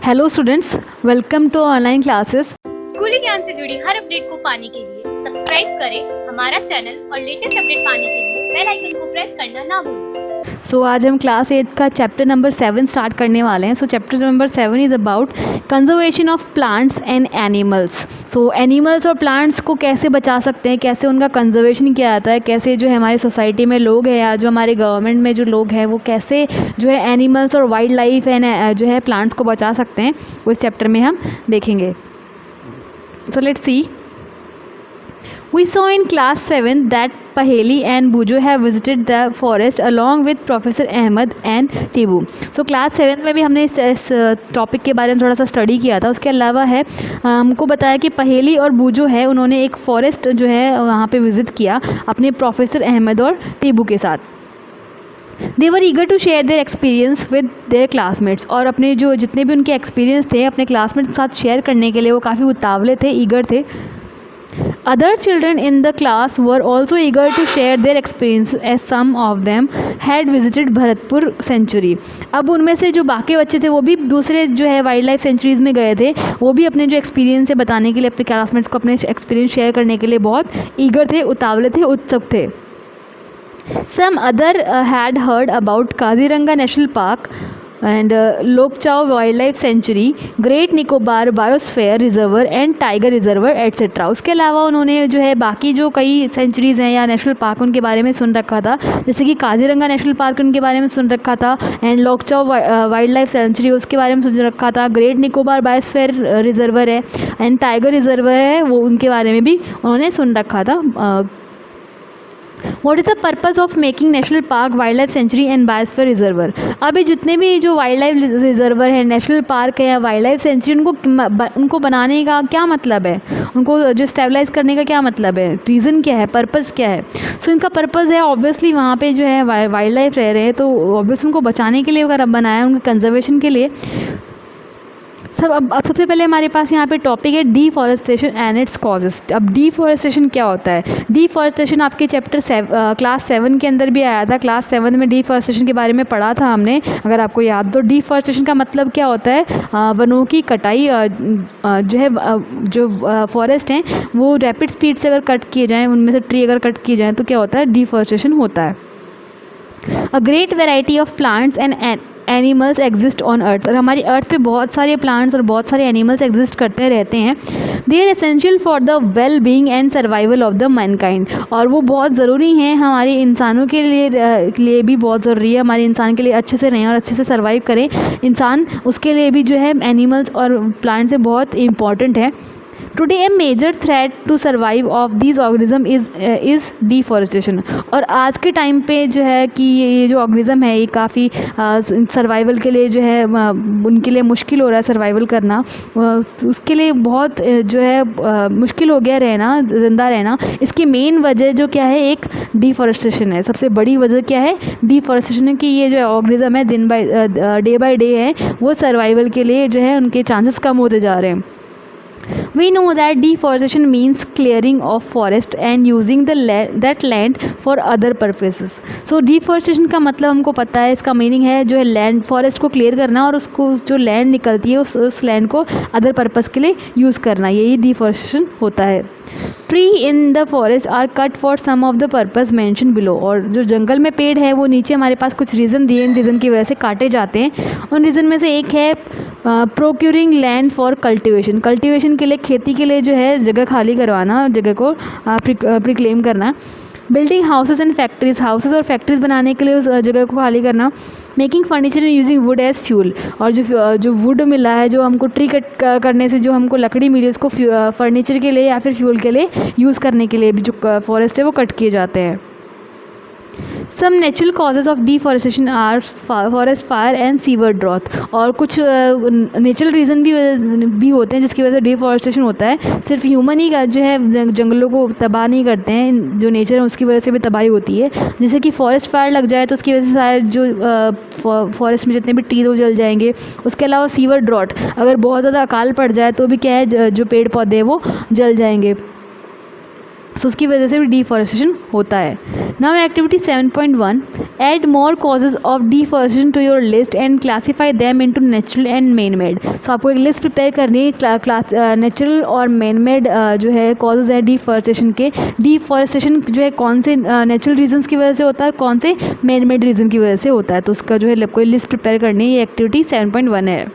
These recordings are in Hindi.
Hello students, welcome to online classes. स्कूली ज्ञान से जुड़ी हर अपडेट को पाने के लिए सब्सक्राइब करें हमारा चैनल और लेटेस्ट अपडेट पाने के लिए बेल आइकन को प्रेस करना ना भूलें। आज हम क्लास 8 का चैप्टर नंबर 7 स्टार्ट करने वाले हैं। Chapter number 7 is about conservation of plants and animals. Animals और प्लांट्स को कैसे बचा सकते हैं, कैसे उनका कंजर्वेशन किया जाता है, कैसे जो है हमारी सोसाइटी में लोग हैं या जो हमारे गवर्नमेंट में जो लोग हैं वो कैसे जो है एनिमल्स और वाइल्ड लाइफ एंड जो है प्लांट्स को बचा सकते हैं, वो इस चैप्टर में हम देखेंगे। Let's see. We saw in class 7 that Paheli and Bujo have visited the forest along with Professor Ahmed and Tibu. Class 7 में भी हमने इस टॉपिक के बारे में थोड़ा सा स्टडी किया था। उसके अलावा है हमको बताया कि पहेली और बूजो है उन्होंने एक फॉरेस्ट जो है वहाँ पे विज़िट किया अपने प्रोफेसर अहमद और टीबू के साथ। They were eager to share their experience with their classmates, और अपने जो जितने भी उनके एक्सपीरियंस थे अपने क्लासमेट्स के साथ शेयर करने के लिए वो काफ़ी उतावले थे, ईगर थे। Other children in the class were also eager to share their experience as some of them had visited Bharatpur sanctuary. अब उनमें से जो बाकी बच्चे थे वो भी दूसरे जो है वाइल्ड लाइफ सेंचुरीज़ में गए थे, वो भी अपने जो एक्सपीरियंस है बताने के लिए, अपने क्लासमेट्स को अपने एक्सपीरियंस शेयर करने के लिए बहुत ईगर थे, उतावले थे, उत्सुक थे। Some other had heard about Kaziranga national park and Lokchao wildlife sanctuary, great Nicobar biosphere reserve and tiger reserve etcetera. उसके अलावा उन्होंने जो है बाकी जो कई सेंचुरीज़ हैं या नेशनल पार्क उनके बारे में सुन रखा था, जैसे कि काजीरंगा नेशनल पार्क उनके बारे में सुन रखा था, and Lokchao wildlife century उसके बारे में सुन रखा था, ग्रेट निकोबार बायोस्फीयर रिजर्वर है एंड टाइगर रिजर्वर है वो उनके बारे में भी उन्होंने सुन रखा था। What is the purpose of making national park, wild life sanctuary and biosphere reservoir? अभी जितने भी जो वाइल्ड लाइफ रिजर्वर है, नेशनल पार्क है या वाइल्ड लाइफ सेंचुरी, उनको बनाने का क्या मतलब है, उनको जो स्टेबलाइज करने का क्या मतलब है, रीज़न क्या है, पर्पज़ क्या है? इनका पर्पज़ है ऑब्वियसली वहाँ पे जो है वाइल्ड लाइफ रह रहे हैं तो ऑब्वियसली उनको बचाने के लिए अगर बनाया, उनके कंजर्वेशन के लिए। अब सबसे पहले हमारे पास यहाँ पे टॉपिक है डीफॉरेस्टेशन एंड इट्स कॉजेस। अब डीफॉरेस्टेशन क्या होता है? डीफॉरेस्टेशन आपके क्लास 7 के अंदर भी आया था। क्लास 7 में डीफॉरेस्टेशन के बारे में पढ़ा था हमने, अगर आपको याद। तो डीफॉरेस्टेशन का मतलब क्या होता है? वनों की कटाई जो है, जो फॉरेस्ट हैं वो रैपिड स्पीड से अगर कट किए जाएँ, उनमें से ट्री अगर कट किए जाएँ तो क्या होता है? डीफॉरेस्टेशन होता है। A great variety of plants and animals exist on earth, और हमारी अर्थ पे बहुत सारे प्लांट्स और बहुत सारे एनिमल्स एग्जिस्ट करते रहते हैं। They are essential for the well being and survival of the mankind, और वो बहुत ज़रूरी हैं हमारे इंसानों के लिए भी बहुत ज़रूरी है, हमारे इंसान के लिए अच्छे से रहें और अच्छे से सर्वाइव करें इंसान, उसके लिए भी जो है एनिमल्स और प्लांट्स से बहुत इंपॉर्टेंट है। Today a major threat to survive of these organism is deforestation, और आज के टाइम पे जो है कि ये जो ऑर्गेनिज्म है ये काफ़ी सर्वाइवल के लिए जो है उनके लिए मुश्किल हो रहा है सर्वाइवल करना, उसके लिए बहुत जो है मुश्किल हो गया रहना, ज़िंदा रहना। इसकी मेन वजह जो क्या है, एक डिफॉरेस्टेशन है। सबसे बड़ी वजह क्या है? डिफॉरेस्टेशन है कि ये जो ऑर्गेनिज्म है डे बाय डे है वो सर्वाइवल के लिए जो है उनके चांसेस कम होते जा रहे हैं। We know that deforestation means clearing of forest and using that land for other purposes. Deforestation का मतलब हमको पता है, इसका मीनिंग है जो है लैंड, फॉरेस्ट को क्लियर करना और उसको जो लैंड निकलती है उस लैंड को अदर पर्पज़ के लिए यूज़ करना, यही डिफॉरेस्टेशन होता है। Tree in the forest are cut for some of the purpose mention below, और जो जंगल में पेड़ है वो नीचे हमारे पास कुछ रीज़न दिए, इन रीज़न की वजह से काटे जाते हैं। उन रीज़न में से एक है प्रोक्यूरिंग लैंड फॉर कल्टिवेशन के लिए, खेती के लिए जो है जगह खाली करवाना, जगह को प्रिक्लेम करना। Building houses and factories, houses और फैक्ट्रीज बनाने के लिए उस जगह को खाली करना। Making furniture and using wood as fuel, और जो वुड मिला है, जो हमको ट्री कट करने से जो हमको लकड़ी मिली उसको फर्नीचर के लिए या फिर फ्यूल के लिए यूज़ करने के लिए भी जो फॉरेस्ट है वो कट किए जाते हैं। Some natural causes of deforestation are forest fire and severe drought, और कुछ नेचुरल रीज़न भी होते हैं जिसकी वजह से डिफॉरेस्टेशन होता है। सिर्फ ह्यूमन ही जो है जंगलों को तबाह नहीं करते हैं, जो नेचर है उसकी वजह से भी तबाही होती है। जैसे कि फॉरेस्ट फायर लग जाए तो उसकी वजह से सारे जो फॉरेस्ट में जितने भी ट्री वो जल जाएंगे। उसके अलावा सीवर ड्रॉट, अगर बहुत ज़्यादा अकाल पड़ जाए तो भी क्या है जो पेड़ पौधे वो जल जाएंगे। सो उसकी वजह से भी डिफॉरेस्टेशन होता है। Now activity 7.1, add more causes of deforestation to your list and classify them into natural and man made. So आपको एक लिस्ट प्रिपेयर करनी है क्लास नेचुरल और मैन मेड जो है कॉजेज है डिफॉरेस्टेशन के। डिफॉरेस्टेशन जो है कौन से नेचुरल रीजन्स की वजह से होता है और कौन से मैन मेड रीज़न की वजह से होता है, तो उसका जो है कोई लिस्ट प्रिपेयर करनी है। ये एक्टिविटी 7.1 है।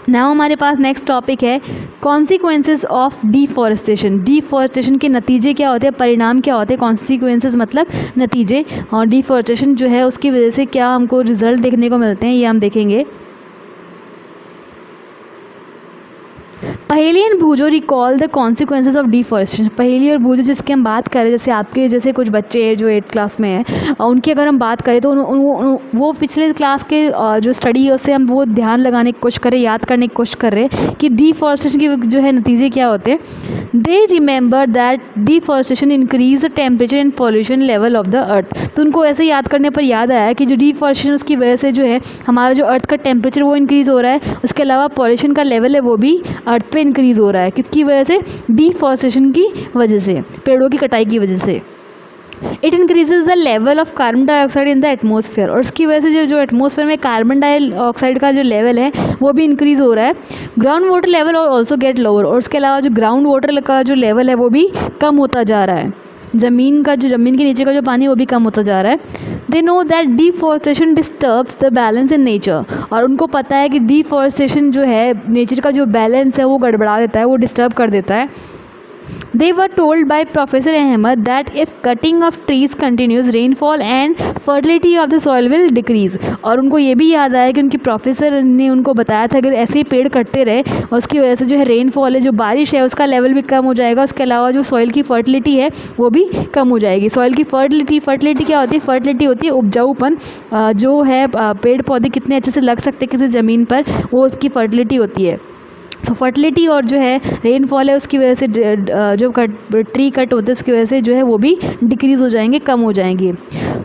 नाउ हमारे पास नेक्स्ट टॉपिक है कॉन्सिक्वेंसेस ऑफ डिफॉरेस्टेशन। डिफॉरेस्टेशन के नतीजे क्या होते हैं, परिणाम क्या होते हैं। कॉन्सिक्वेंसेस मतलब नतीजे, और डिफॉरेस्टेशन जो है उसकी वजह से क्या हमको रिजल्ट देखने को मिलते हैं, ये हम देखेंगे। पहेली एंड बूझो recall the consequences of deforestation. पहेली और बूझो जिसकी हम बात करें, जैसे आपके जैसे कुछ बच्चे हैं जो 8th क्लास में हैं, उनकी अगर हम बात करें तो वो पिछले क्लास के जो स्टडी है उससे हम वो ध्यान लगाने की कोशिश करें, याद करने की कोशिश कर रहे हैं कि डिफॉरेस्टेशन के जो है नतीजे क्या होते हैं। They remember that deforestation increase the temperature and pollution level of the earth. तो उनको ऐसे याद करने पर याद आया कि जो डिफॉरेस्टेशन उसकी वजह से जो है हमारा जो अर्थ का टेम्परेचर वो इंक्रीज़ हो रहा है, उसके अलावा पॉल्यूशन का लेवल है वो भी अर्थ पे इंक्रीज़ हो रहा है। किसकी वजह से, डिफॉरेस्टेशन की वजह से, पेड़ों की कटाई की वजह से। It increases the level of carbon dioxide in the atmosphere, और इसकी वजह से जो एटमोसफेयर में कार्बन डाइऑक्साइड का जो लेवल है वो भी इंक्रीज़ हो रहा है। ग्राउंड वाटर लेवल और ऑल्सो गेट लोअर, और उसके अलावा जो ग्राउंड वाटर का जो लेवल है वो भी कम होता जा रहा है। ज़मीन के नीचे का जो पानी है वो भी कम होता जा रहा है। They know that deforestation disturbs the balance in nature, और उनको पता है कि डिफॉरेस्टेशन जो है नेचर का जो बैलेंस है वो गड़बड़ा देता है, वो डिस्टर्ब कर देता है। They were told by Professor Ahmed that if cutting of trees continues, rainfall and fertility of the soil will decrease। और उनको ये भी याद आया कि उनके प्रोफेसर ने उनको बताया था अगर ऐसे ही पेड़ कटते रहे और उसकी वजह से जो है रेनफॉल है, जो बारिश है, उसका लेवल भी कम हो जाएगा। उसके अलावा जो सॉइल की फर्टिलिटी है वो भी कम हो जाएगी। सॉइल की फर्टिलिटी क्या होती है, फर्टिलिटी होती है उपजाऊपन, जो है पेड़ पौधे कितने अच्छे से लग सकते हैं किसी ज़मीन पर, वो उसकी फर्टिलिटी होती है। तो फर्टिलिटी और जो है रेनफॉल है उसकी वजह से जो ट्री कट होते हैं उसकी वजह से जो है वो भी डिक्रीज़ हो जाएंगे, कम हो जाएंगे।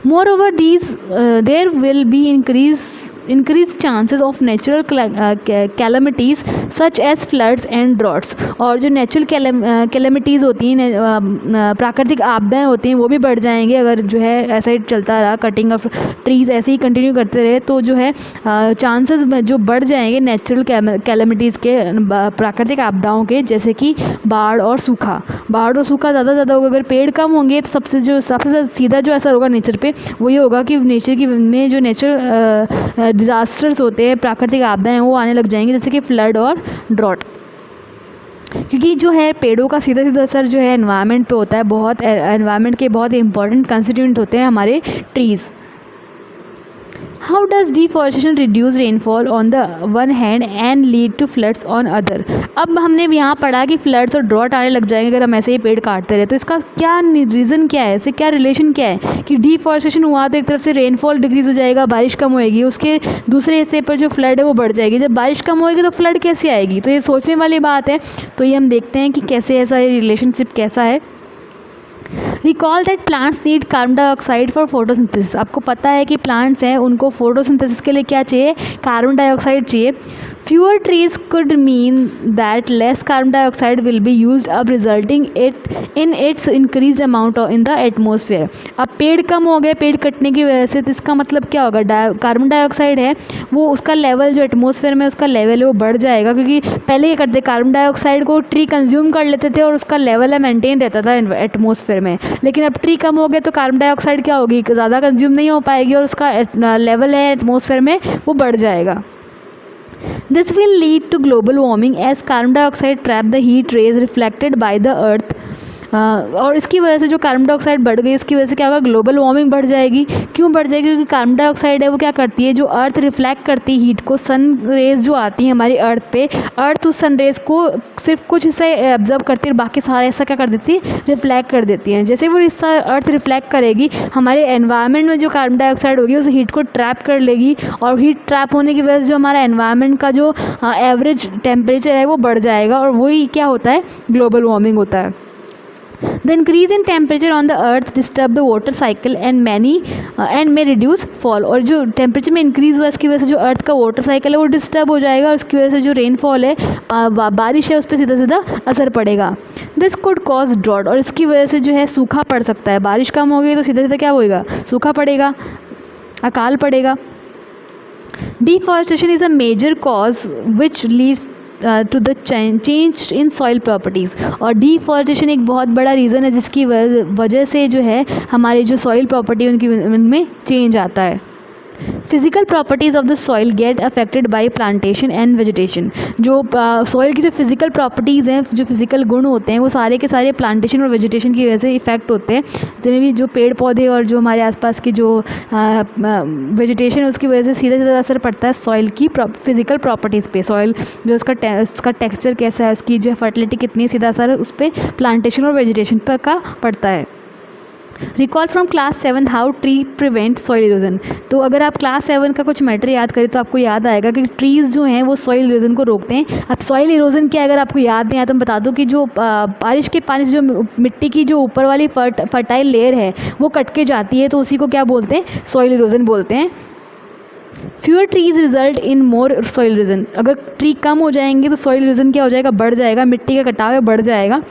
Moreover these there will be increased chances of natural calamities such as floods and droughts। और जो नेचुरल कैलेमिटीज़ होती हैं, प्राकृतिक आपदाएं होती हैं, वो भी बढ़ जाएंगे अगर जो है ऐसा ही चलता रहा, कटिंग ऑफ ट्रीज़ ऐसे ही कंटिन्यू करते रहे तो जो है चांसेस जो बढ़ जाएंगे नेचुरल कैलेमिटीज़ के, प्राकृतिक आपदाओं के, जैसे कि बाढ़ और सूखा ज़्यादा होगा। अगर पेड़ कम होंगे तो सबसे सीधा जो असर होगा नेचर पे वो ये होगा कि नेचर में जो नेचुरल डिज़ास्टर्स होते हैं, प्राकृतिक आपदाएं वो आने लग जाएंगी, जैसे कि फ्लड और ड्रॉट। क्योंकि जो है पेड़ों का सीधा असर जो है एनवायरनमेंट पे होता है। बहुत एनवायरनमेंट के बहुत इंपॉर्टेंट कंस्टिट्यूएंट होते हैं हमारे trees. How does deforestation reduce rainfall on the one hand and lead to floods on other. अब हमने यहाँ पढ़ा कि फ्लड्स और ड्रॉट आने लग जाएंगे अगर हम ऐसे ही पेड़ काटते रहे, तो इसका क्या रीज़न क्या है, इससे क्या रिलेशन क्या है कि डिफॉरेस्टेशन हुआ तो एक तरफ से रेनफॉल डिक्रीज़ हो जाएगा, बारिश कम होएगी, उसके दूसरे हिस्से पर जो फ्लड है वो बढ़ जाएगी। जब बारिश कम होएगी तो फ्लड कैसे आएगी, तो ये सोचने वाली बात है। तो ये हम देखते हैं कि कैसे ऐसा रिलेशनशिप कैसा है। Recall that plants need carbon dioxide for photosynthesis. आपको पता है कि प्लांट्स हैं उनको फोटोसिंथेसिस के लिए क्या चाहिए, कार्बन डाइऑक्साइड चाहिए। Fewer trees could mean that less carbon dioxide will be used, अब resulting in its increase amount in the atmosphere. अब पेड़ कम हो गए पेड़ कटने की वजह से, तो इसका मतलब क्या होगा, कार्बन डाइऑक्साइड है वो उसका लेवल जो एटमोसफेयर में उसका लेवल है वो बढ़ जाएगा। क्योंकि पहले ये करते कार्बन डाइऑक्साइड को ट्री कंज्यूम कर लेते थे और उसका लेवल है मेंटेन रहता था एटमोसफेयर में, लेकिन अब ट्री कम हो गए तो कार्बन डाइऑक्साइड क्या होगी, ज़्यादा कंज्यूम नहीं हो पाएगी और उसका लेवल है एटमोसफेयर में वो बढ़ जाएगा। This will lead to global warming as carbon dioxide trap the heat rays reflected by the earth। और इसकी वजह से जो कार्बन डाइऑक्साइड बढ़ गई इसकी वजह से क्या होगा, ग्लोबल वार्मिंग बढ़ जाएगी। क्यों बढ़ जाएगी, क्योंकि कार्बन डाइऑक्साइड है वो क्या करती है, जो अर्थ रिफ्लेक्ट करती है हीट को, सन रेज जो आती है हमारी अर्थ पे, अर्थ उस सन रेज को सिर्फ कुछ हिस्सा एब्जॉर्ब करती है, बाकी सारा हिस्सा क्या कर देती है, रिफ्लेक्ट कर देती है। जैसे वो हिस्सा अर्थ रिफ्लेक्ट करेगी, हमारे एनवायरनमेंट में जो कार्बन डाइऑक्साइड होगी उस हीट को ट्रैप कर लेगी, और हीट ट्रैप होने की वजह से जो हमारा एनवायरनमेंट का जो एवरेज टेम्परेचर है वो बढ़ जाएगा, और वही क्या होता है, ग्लोबल वार्मिंग होता है। The increase in temperature on the earth disturb the water cycle and may reduce fall. और जो टेम्परेचर में इंक्रीज़ हुआ इसकी वजह से जो अर्थ का वाटर साइकिल है वो डिस्टर्ब हो जाएगा और उसकी वजह से जो रेनफॉल है बारिश है उस पर सीधा सीधा असर पड़ेगा. This could cause drought. और इसकी वजह से जो है सूखा पड़ सकता है. बारिश कम हो गई तो सीधा सीधा क्या होएगा, सूखा पड़ेगा, अकाल पड़ेगा. Deforestation is a major cause which leads to the change in soil properties. और डिफॉरेस्टेशन एक बहुत बड़ा रीज़न है जिसकी वजह से जो है हमारी जो सॉइल प्रॉपर्टी उनमें चेंज आता है. Physical properties of the soil get affected by plantation and vegetation. जो सॉइल की जो फिज़िकल प्रॉपर्टीज़ हैं, जो फिज़िकल गुण होते हैं वो सारे के सारे प्लांटेशन और वेजिटेशन की वजह से इफ़ेक्ट होते हैं. जितने भी जो पेड़ पौधे और जो हमारे आसपास की जो वेजिटेशन है उसकी वजह से सीधा सीधा असर पड़ता है सॉइल की फिज़िकल प्रॉपर्टीज़ पे. सॉइल जो उसका टेक्स्चर कैसा है, उसकी जो फर्टिलिटी कितनी, सीधा असर उस पर प्लांटेशन और वेजिटेशन पर का पड़ता है. Recall from class 7 how tree prevent soil erosion. तो अगर आप क्लास 7 का कुछ मैटर याद करें तो आपको याद आएगा कि ट्रीज़ जो हैं वो सॉइल इरोजन को रोकते हैं. अब सॉइल इरोजन क्या, अगर आपको याद नहीं आया तो मैं बता दूं कि जो बारिश के पानी से जो मिट्टी की जो ऊपर वाली फर्टाइल लेयर है वो कट के जाती है, तो उसी को क्या बोलते हैं, सॉइल इरोजन बोलते हैं. Fewer trees result in more soil erosion. अगर ट्री कम हो जाएंगे तो सॉइल इरोजन क्या हो जाएगा, बढ़ जाएगा, मिट्टी का कटाव है बढ़ जाएगा.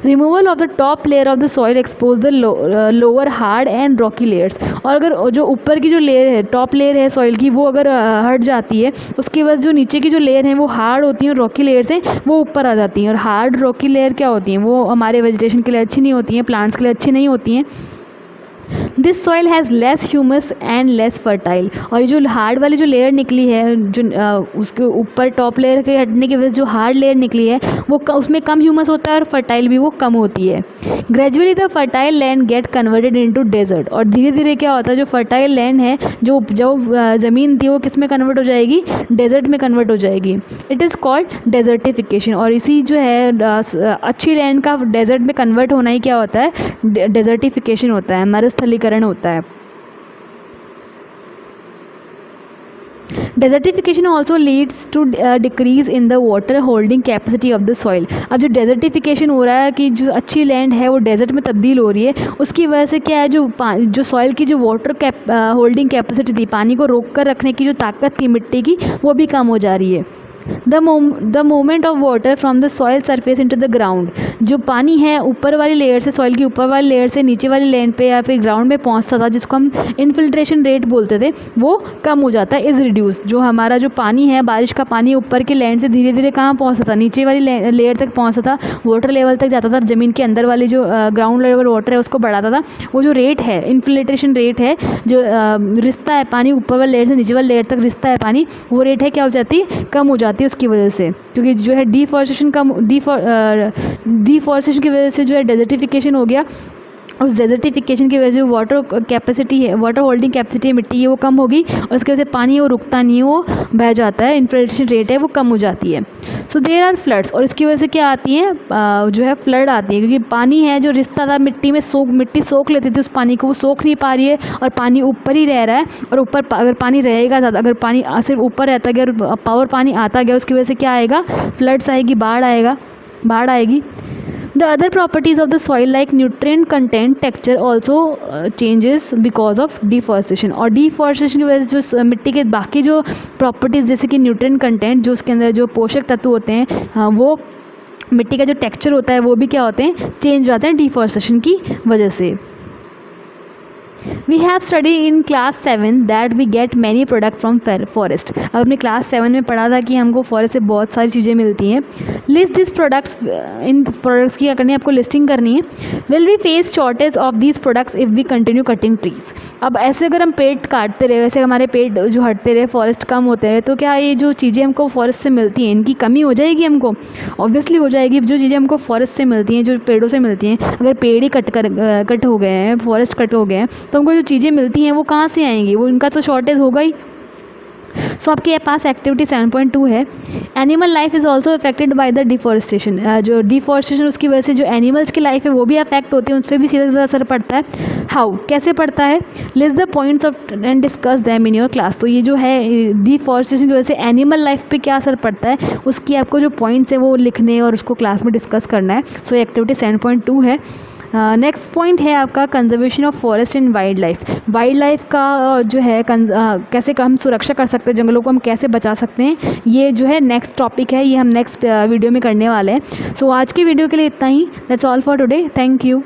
Removal of the top layer of the soil expose the lower hard and Rocky layers. और अगर जो ऊपर की जो लेयर है, टॉप लेयर है सॉइल की, वो अगर हट जाती है उसके बाद जो नीचे की जो लेयर है वो हार्ड होती हैं और रॉकी लेयर्स हैं वो ऊपर आ जाती हैं. और हार्ड रॉकी लेयर क्या होती हैं, वो हमारे वेजिटेशन के लिए अच्छी नहीं होती हैं, प्लांट्स के लिए अच्छी नहीं होती हैं. This soil has less humus and less fertile. और ये जो हार्ड वाली जो लेयर निकली है, जो उसके ऊपर टॉप लेयर के हटने की वजह से जो हार्ड लेयर निकली है वो उसमें कम ह्यूमस होता है और फर्टाइल भी वो कम होती है. Gradually the fertile land get converted into desert. और धीरे धीरे क्या होता है, जो फर्टाइल लैंड है, जो ज़मीन थी वो किस में कन्वर्ट हो जाएगी, डेजर्ट में कन्वर्ट हो जाएगी. It is called desertification. और इसी जो है अच्छी लैंड का डेजर्ट में कन्वर्ट होना ही क्या होता है, डेजर्टिफिकेशन होता है, हमारे स्थलीकरण होता है. Desertification also leads to decrease in the water holding capacity of the soil. अब जो डेजर्टिफिकेशन हो रहा है कि जो अच्छी लैंड है वो डेजर्ट में तब्दील हो रही है, उसकी वजह से क्या है, जो सॉइल की जो वाटर होल्डिंग कैपेसिटी थी, पानी को रोक कर रखने की जो ताकत थी मिट्टी की, वो भी कम हो जा रही है. The movement of water from the soil surface into the ground. जो पानी है ऊपर वाली लेयर से, सॉइल की ऊपर वाली लेयर से नीचे वाली लैंड पे या फिर ग्राउंड में पहुंचता था, जिसको हम इनफिल्ट्रेशन रेट बोलते थे, वो कम हो जाता है, इज़ रिड्यूस. जो हमारा जो पानी है, बारिश का पानी ऊपर के लैंड से धीरे धीरे कहाँ पहुँचता था, नीचे वाली लेयर तक पहुँचता था, वाटर लेवल तक जाता था, ज़मीन के अंदर वाली जो ग्राउंड लेवल वाटर है उसको बढ़ाता था. वो जो रेट है, इनफिल्ट्रेशन रेट है, जो रिश्ता है पानी ऊपर वाली लेयर से नीचे वाली लेयर तक रिश्ता है पानी, वो रेट है क्या हो जाती है, कम हो जाती है उसकी वजह से. क्योंकि जो है डिफॉरेस्टेशन की वजह से जो है डेजर्टिफिकेशन हो गया. उस डेजर्टिफिकेशन की वजह से वाटर कैपेसिटी है, वाटर होल्डिंग कैपेसिटी है मिट्टी की, वो कम होगी और उसकी वजह से पानी वो रुकता नहीं है, वो बह जाता है, इन्फिल्ट्रेशन रेट है वो कम हो जाती है. So there are floods. और इसकी वजह से क्या आती है, जो है फ्लड आती है, क्योंकि पानी है जो रिश्ता था मिट्टी में, मिट्टी सोख लेती थी उस पानी को, वो सोख नहीं पा रही है और पानी ऊपर ही रह रहा है. और ऊपर अगर पानी रहेगा ज़्यादा, अगर पानी सिर्फ ऊपर रहता गया और पावर पानी आता गया, उसकी वजह से क्या आएगा, फ्लड्स आएगी, बाढ़ आएगी. The other properties of the soil like nutrient content, texture also changes because of deforestation. और deforestation की वजह से जो मिट्टी के बाकी जो प्रॉपर्टीज़ जैसे कि न्यूट्रिएंट कंटेंट, जो उसके अंदर जो पोषक तत्व होते हैं, वो मिट्टी का जो टेक्सचर होता है वो भी क्या होते हैं, चेंज होते हैं डिफॉरेस्टेशन की वजह से. We have studied in class 7 that we get many product from forest. अब अपने क्लास 7 में पढ़ा था कि हमको फॉरेस्ट से बहुत सारी चीज़ें मिलती हैं. List this products. इन प्रोडक्ट्स की क्या करनी है, आपको लिस्टिंग करनी है. Will we face shortage of these products if we continue cutting trees. अब ऐसे अगर हम पेड़ काटते रहे, वैसे हमारे पेड़ जो हटते रहे, फॉरेस्ट कम होते रहे, तो क्या ये जो चीज़ें हमको फॉरेस्ट से मिलती हैं इनकी कमी हो जाएगी हमको? ऑब्वियसली हो जाएगी. जो चीज़ें हमको फॉरेस्ट से मिलती हैं, जो पेड़ों से मिलती हैं, अगर पेड़ ही कट हो गए हैं, फॉरेस्ट कट हो गए हैं, तो हमको जो चीज़ें मिलती हैं वो कहाँ से आएंगी, वो इनका तो शॉर्टेज होगा ही. सो आपके पास एक्टिविटी 7.2 है. Animal life is also affected by the deforestation. जो डिफॉरेस्टेशन उसकी वजह से जो एनिमल्स की लाइफ है वो भी अफेक्ट होती है, उस पर भी सीधा सीधा असर पड़ता है. हाउ, कैसे पड़ता है? List the points of and discuss them in your class. तो ये जो है डिफॉरेस्टेशन की वजह से एनिमल लाइफ पे क्या असर पड़ता है, उसकी आपको जो पॉइंट्स है वो लिखने और उसको क्लास में डिस्कस करना है. सो एक्टिविटी 7.2 है. नेक्स्ट पॉइंट है आपका conservation of forest and wild life. Wild life का जो है कैसे हम सुरक्षा कर सकते हैं, जंगलों को हम कैसे बचा सकते हैं, ये जो है नेक्स्ट टॉपिक है, ये हम नेक्स्ट वीडियो में करने वाले हैं। सो आज की वीडियो के लिए इतना ही। That's all for today. Thank you.